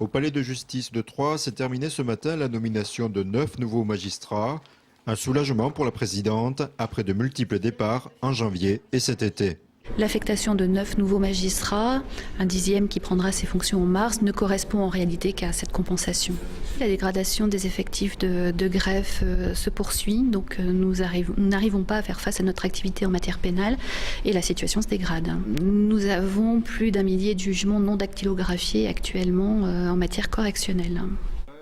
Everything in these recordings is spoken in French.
Au palais de justice de Troyes s'est terminée ce matin la nomination de 9 nouveaux magistrats. Un soulagement pour la présidente après de multiples départs en janvier et cet été. L'affectation de 9 nouveaux magistrats, un 10e qui prendra ses fonctions en mars, ne correspond en réalité qu'à cette compensation. La dégradation des effectifs de greffe se poursuit, donc nous n'arrivons pas à faire face à notre activité en matière pénale et la situation se dégrade. Nous avons plus d'un millier de jugements non dactylographiés actuellement en matière correctionnelle.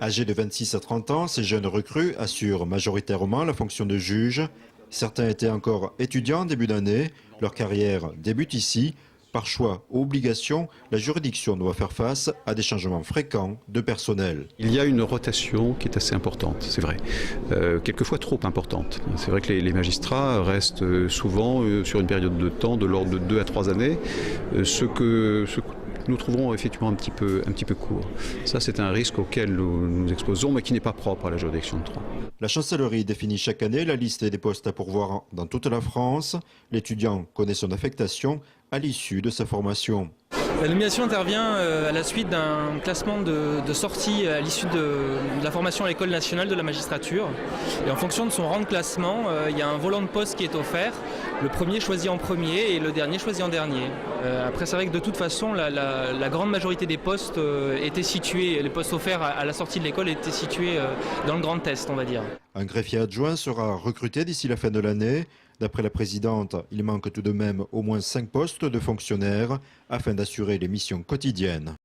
Âgés de 26 à 30 ans, ces jeunes recrues assurent majoritairement la fonction de juge. Certains étaient encore étudiants en début d'année. Leur carrière débute ici. Par choix ou obligation, la juridiction doit faire face à des changements fréquents de personnel. Il y a une rotation qui est assez importante, c'est vrai, quelquefois trop importante. C'est vrai que les magistrats restent souvent sur une période de temps de l'ordre de 2 à 3 années, ce que nous trouverons effectivement un petit peu court. Ça, c'est un risque auquel nous nous exposons, mais qui n'est pas propre à la juridiction de Troyes. La chancellerie définit chaque année la liste des postes à pourvoir dans toute la France. L'étudiant connaît son affectation à l'issue de sa formation. La nomination intervient à la suite d'un classement de sortie à l'issue de la formation à l'École nationale de la magistrature. Et en fonction de son rang de classement, il y a un volant de poste qui est offert. Le premier choisi en premier et le dernier choisi en dernier. Après, c'est vrai que de toute façon, la grande majorité des postes étaient situés, les postes offerts à la sortie de l'école étaient situés dans le Grand Est, on va dire. Un greffier adjoint sera recruté d'ici la fin de l'année. D'après la présidente, il manque tout de même au moins 5 postes de fonctionnaires afin d'assurer les missions quotidiennes.